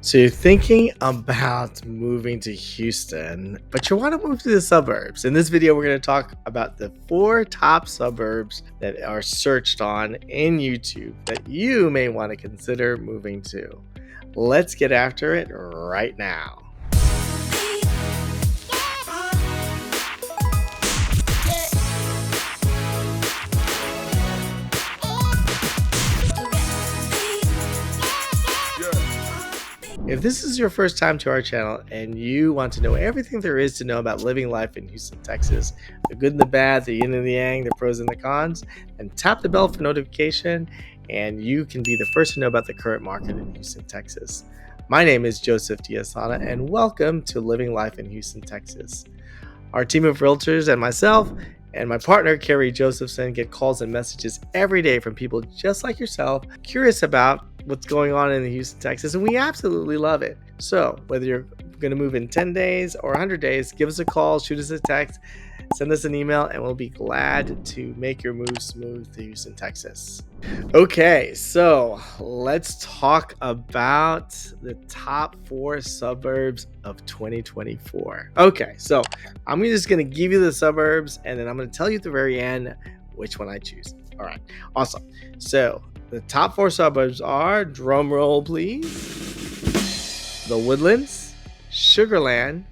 So you're thinking about moving to Houston, but you want to move to the suburbs. In this video, we're going to talk about the 4 top suburbs that are searched on in YouTube that you may want to consider moving to. Let's get after it right now. If this is your first time to our channel and you want to know everything there is to know about living life in Houston, Texas, the good and the bad, the yin and the yang, the pros and the cons, then tap the bell for notification and you can be the first to know about the current market in Houston, Texas. My name is Joseph Diazana and welcome to Living Life in Houston, Texas. Our team of realtors and myself and my partner, Carrie Josephson, get calls and messages every day from people just like yourself, curious about what's going on in Houston, Texas, and we absolutely love it. So whether you're going to move in 10 days or 100 days, give us a call, shoot us a text, send us an email, and we'll be glad to make your move smooth to Houston, Texas. Okay, so let's talk about the top 4 suburbs of 2024. Okay, so I'm just going to give you the suburbs, and then I'm going to tell you at the very end which one I choose. All right, awesome. So the top 4 suburbs are, drum roll please, the Woodlands, Sugarland,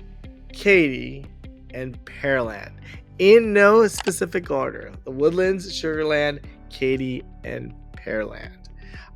Katy, and Pearland. In no specific order. The Woodlands, Sugarland, Katy, and Pearland.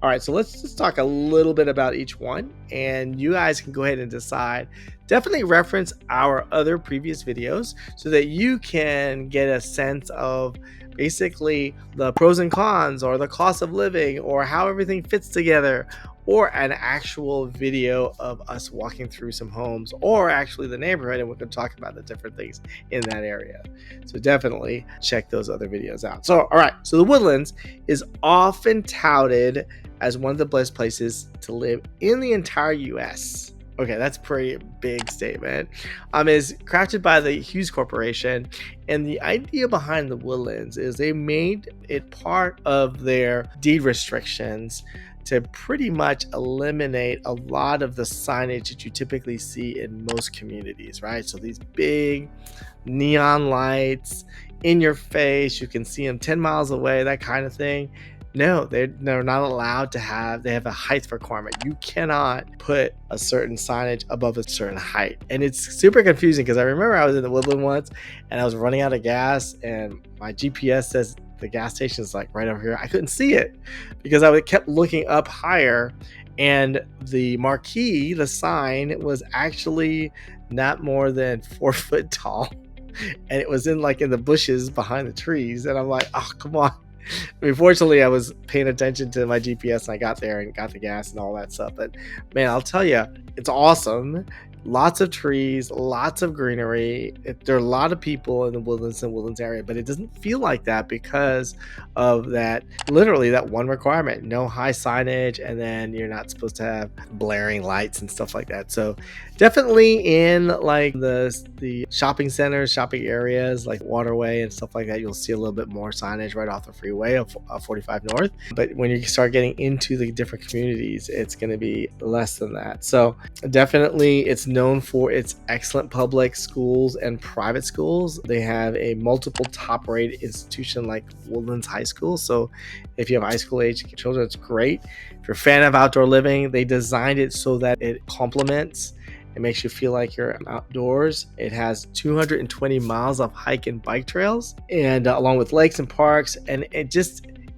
All right, so let's just talk a little bit about each one, and you guys can go ahead and decide. Definitely reference our other previous videos so that you can get a sense of basically the pros and cons or the cost of living or how everything fits together, or an actual video of us walking through some homes or actually the neighborhood, and we're going to talk about the different things in that area. So definitely check those other videos out. So all right, so the Woodlands is often touted as one of the best places to live in the entire US. Okay, that's a pretty big statement. It's crafted by the Hughes Corporation, and the idea behind the Woodlands is they made it part of their deed restrictions to pretty much eliminate a lot of the signage that you typically see in most communities, right? So these big neon lights in your face, you can see them 10 miles away, that kind of thing. No, they're not allowed to have, they have a height requirement. You cannot put a certain signage above a certain height. And it's super confusing because I remember I was in the Woodland once and I was running out of gas and my GPS says the gas station is like right over here. I couldn't see it because I kept looking up higher, and the marquee, the sign, was actually not more than 4 foot tall. And it was in the bushes behind the trees. And I'm like, oh, come on. I mean, fortunately, I was paying attention to my GPS and I got there and got the gas and all that stuff. But man, I'll tell you, it's awesome. Lots of trees, lots of greenery. There are a lot of people in the Woodlands area, but it doesn't feel like that because of that, literally that one requirement: no high signage, and then you're not supposed to have blaring lights and stuff like that. So definitely in the shopping centers, shopping areas like Waterway and stuff like that, you'll see a little bit more signage right off the freeway of 45 North. But when you start getting into the different communities, it's going to be less than that. So definitely it's known for its excellent public schools and private schools. They have a multiple top-rated institution like Woodlands High School. So if you have high school age children, it's great. If you're a fan of outdoor living, they designed it so that it complements. It makes you feel like you're outdoors. It has 220 miles of hike and bike trails, and along with lakes and parks, and it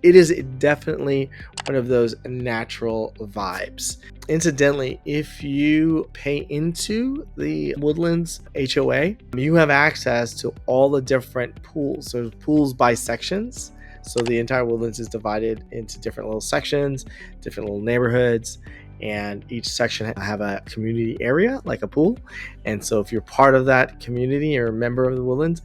is definitely one of those natural vibes. Incidentally, if you pay into the Woodlands HOA, you have access to all the different pools. There's pools by sections. So the entire Woodlands is divided into different little sections, different little neighborhoods, and each section have a community area like a pool. And so if you're part of that community or a member of the Woodlands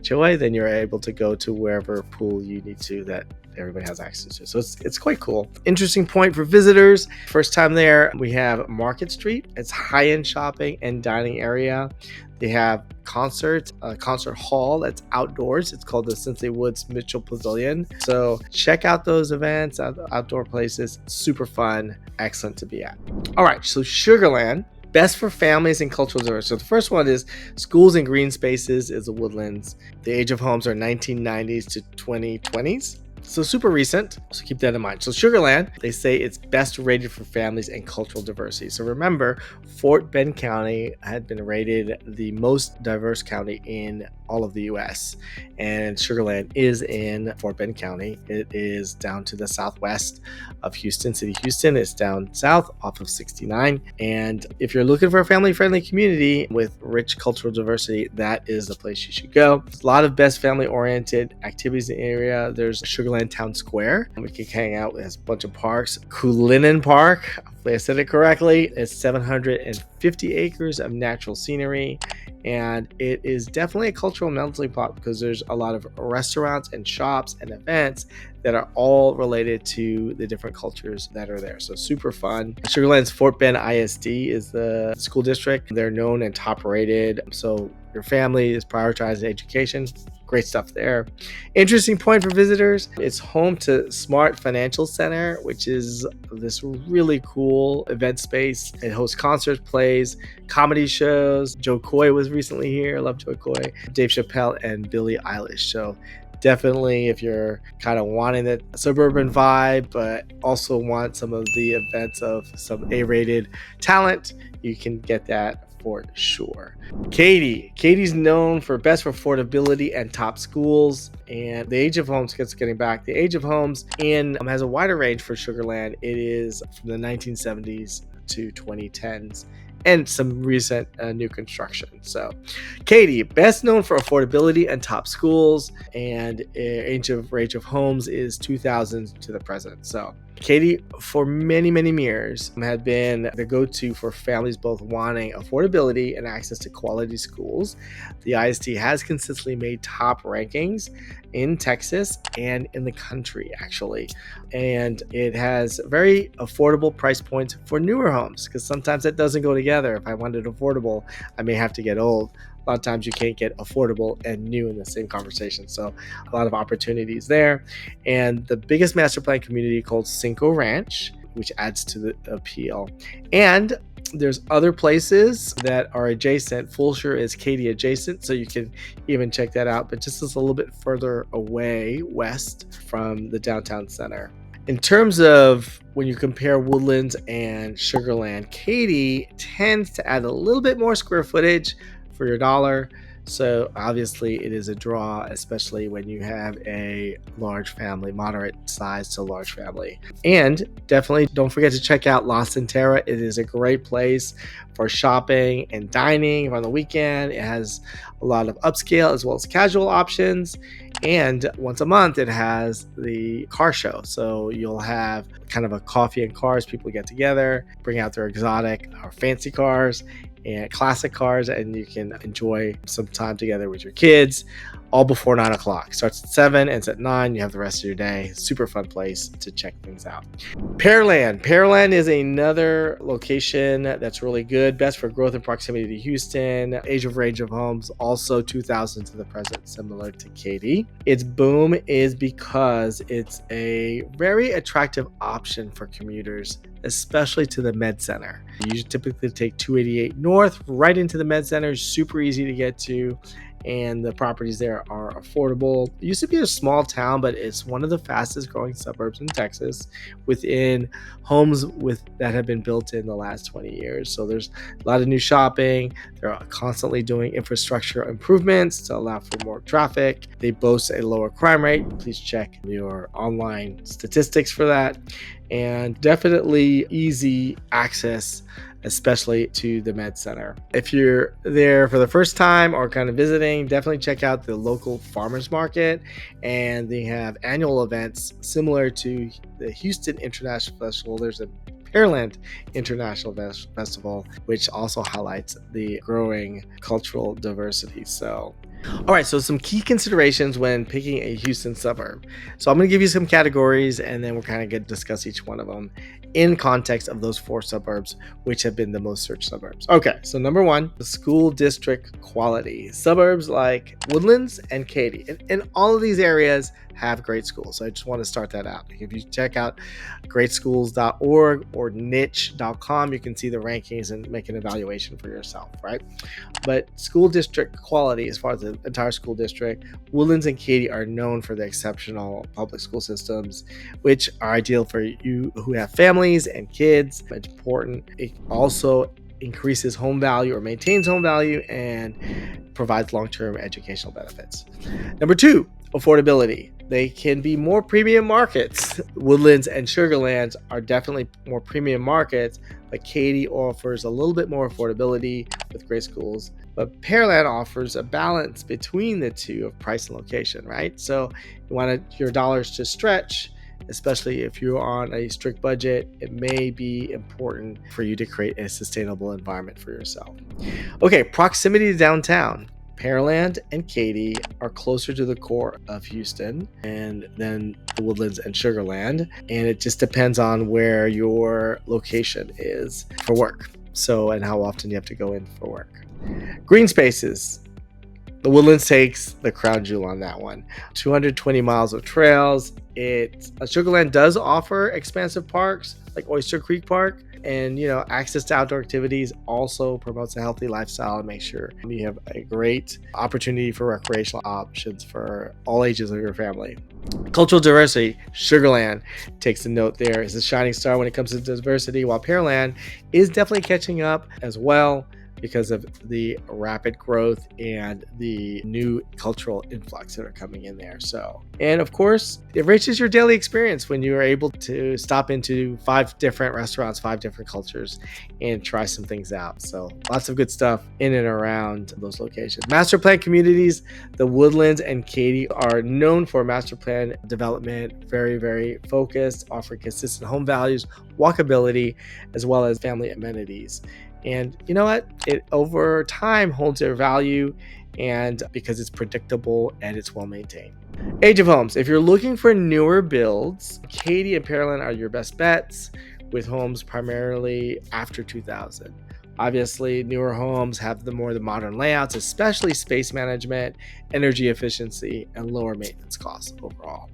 HOA, then you're able to go to wherever pool you need to that everybody has access to. So it's quite cool. Interesting point for visitors. First time there, we have Market Street. It's high-end shopping and dining area. They have a concert hall that's outdoors. It's called the Cincinnati Woods Mitchell Pavilion. So check out those events, outdoor places. Super fun, excellent to be at. All right, so Sugarland, best for families and cultural diversity. So the first one is schools and green spaces is the Woodlands. The age of homes are 1990s to 2020s. So super recent, so keep that in mind. So Sugarland, they say it's best rated for families and cultural diversity. So remember, Fort Bend County had been rated the most diverse county in all of the US, and Sugarland is in Fort Bend County. It is down to the southwest of Houston, City Houston. It's down south off of 69. And if you're looking for a family-friendly community with rich cultural diversity, that is the place you should go. There's a lot of best family-oriented activities in the area. There's Sugarland Town Square. We can hang out. It has a bunch of parks. Kulinen Park, hopefully I said it correctly. It's 750 acres of natural scenery. And it is definitely a cultural melting pot because there's a lot of restaurants and shops and events that are all related to the different cultures that are there. So super fun. Sugarland's Fort Bend ISD is the school district. They're known and top rated. So your family is prioritizing education. Great stuff there. Interesting point for visitors. It's home to Smart Financial Center, which is this really cool event space. It hosts concerts, plays, comedy shows. Joe Coy was recently here. I love Joe Coy. Dave Chappelle and Billie Eilish. So definitely if you're kind of wanting that suburban vibe, but also want some of the events of some A-rated talent, you can get that for sure. Katy's known for best for affordability and top schools. And the age of homes, getting back, the age of homes has a wider range for Sugarland. It is from the 1970s to 2010s and some recent new construction. So Katy, best known for affordability and top schools, and range of homes is 2000s to the present. So Katy, for many years, had been the go-to for families both wanting affordability and access to quality schools. The ISD has consistently made top rankings in Texas and in the country, actually. And it has very affordable price points for newer homes, because sometimes that doesn't go together. If I wanted affordable, I may have to get old. A lot of times you can't get affordable and new in the same conversation. So a lot of opportunities there. And the biggest master plan community called Cinco Ranch, which adds to the appeal. And there's other places that are adjacent. Fulshire is Katy adjacent, so you can even check that out, but just a little bit further away west from the downtown center. In terms of when you compare Woodlands and Sugarland, Katy tends to add a little bit more square footage for your dollar. So obviously it is a draw, especially when you have a large family, moderate size to large family. And definitely don't forget to check out La Centera. It is a great place for shopping and dining on the weekend. It has a lot of upscale as well as casual options. And once a month, it has the car show. So you'll have kind of a coffee and cars. People get together, bring out their exotic or fancy cars and classic cars, and you can enjoy some time together with your kids, all before 9 o'clock. Starts at 7, ends at 9. You have the rest of your day. Super fun place to check things out. Pearland is another location that's really good. Best for growth and proximity to Houston. Range of homes, also 2000 to the present, similar to Katy. Its boom is because it's a very attractive option for commuters, especially to the Med Center. You typically take 288 North right into the Med Center. Super easy to get to, and the properties there are affordable. It used to be a small town, but it's one of the fastest growing suburbs in Texas within homes that have been built in the last 20 years. So there's a lot of new shopping. They're constantly doing infrastructure improvements to allow for more traffic. They boast a lower crime rate. Please check your online statistics for that. And definitely easy access, especially to the Med Center. If you're there for the first time or kind of visiting, definitely check out the local farmers market. And they have annual events similar to the Houston International Festival. There's a Pearland International Festival, which also highlights the growing cultural diversity. So All right, so some key considerations when picking a Houston suburb. So I'm going to give you some categories and then we're kind of going to discuss each one of them in context of those 4 suburbs, which have been the most searched suburbs. Okay, so number 1, the school district quality. Suburbs like Woodlands and Katy. And all of these areas have great schools. So I just want to start that out. If you check out greatschools.org or niche.com, you can see the rankings and make an evaluation for yourself, right? But school district quality, as far as the entire school district, Woodlands and Katy are known for their exceptional public school systems, which are ideal for you who have families and kids. It's important. It also increases home value or maintains home value and provides long-term educational benefits. Number 2, affordability. They can be more premium markets. Woodlands and Sugarlands are definitely more premium markets, but Katy offers a little bit more affordability with great schools. But Pearland offers a balance between the two of price and location, right? So you want your dollars to stretch, especially if you're on a strict budget. It may be important for you to create a sustainable environment for yourself. Okay, proximity to downtown. Pearland and Katy are closer to the core of Houston and then the Woodlands and Sugarland, and it just depends on where your location is for work. So, and how often you have to go in for work. Green spaces. The Woodlands takes the crown jewel on that one. 220 miles of trails. Sugarland does offer expansive parks like Oyster Creek Park, and access to outdoor activities also promotes a healthy lifestyle and makes sure you have a great opportunity for recreational options for all ages of your family. Cultural diversity. Sugarland takes a note there. Is a shining star when it comes to diversity, while Pearland is definitely catching up as well, because of the rapid growth and the new cultural influx that are coming in there. So, and of course, it enriches your daily experience when you are able to stop into 5 different restaurants, 5 different cultures, and try some things out. So lots of good stuff in and around those locations. Master plan communities. The Woodlands and Katy are known for master plan development, very, very focused, offering consistent home values, walkability, as well as family amenities. And you know what? It over time holds their value, and because it's predictable and it's well maintained. Age of homes. If you're looking for newer builds, Katy and Pearland are your best bets, with homes primarily after 2000. Obviously, newer homes have the modern layouts, especially space management, energy efficiency, and lower maintenance costs overall.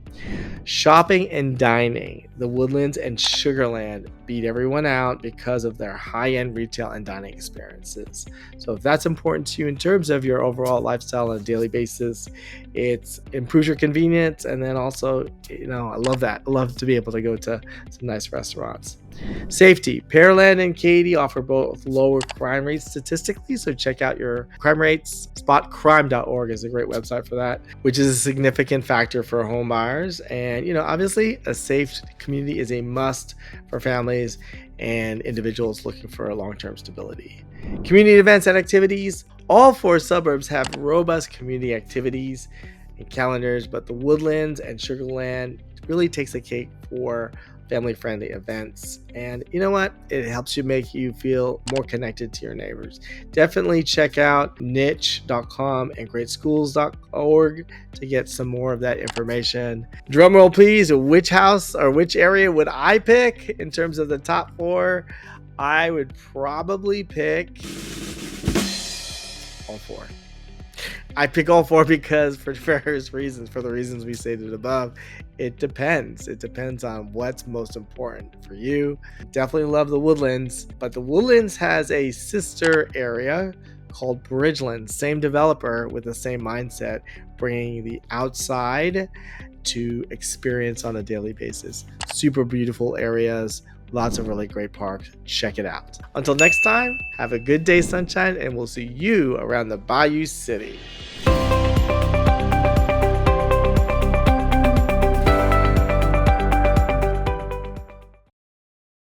Shopping and dining. The Woodlands and Sugarland beat everyone out because of their high-end retail and dining experiences. So if that's important to you in terms of your overall lifestyle on a daily basis, it improves your convenience. And then also, I love that. I love to be able to go to some nice restaurants. Safety. Pearland and Katy offer both lower crime rates statistically, so check out your crime rates. Spotcrime.org is a great website for that, which is a significant factor for home buyers. And obviously, a safe community is a must for families and individuals looking for a long-term stability. Community events and activities. All 4 suburbs have robust community activities and calendars, but the Woodlands and Sugarland really takes the cake for family-friendly events. And you know what? It helps make you feel more connected to your neighbors. Definitely check out niche.com and greatschools.org to get some more of that information. Drum roll, please. Which house or which area would I pick in terms of the top 4? I would probably pick all 4. I pick all 4 because for various reasons, for the reasons we stated above. It depends. It depends on what's most important for you. Definitely love the Woodlands, but the Woodlands has a sister area called Bridgeland. Same developer with the same mindset, bringing the outside to experience on a daily basis. Super beautiful areas. Lots of really great parks. Check it out. Until next time, have a good day, sunshine, and we'll see you around the Bayou City.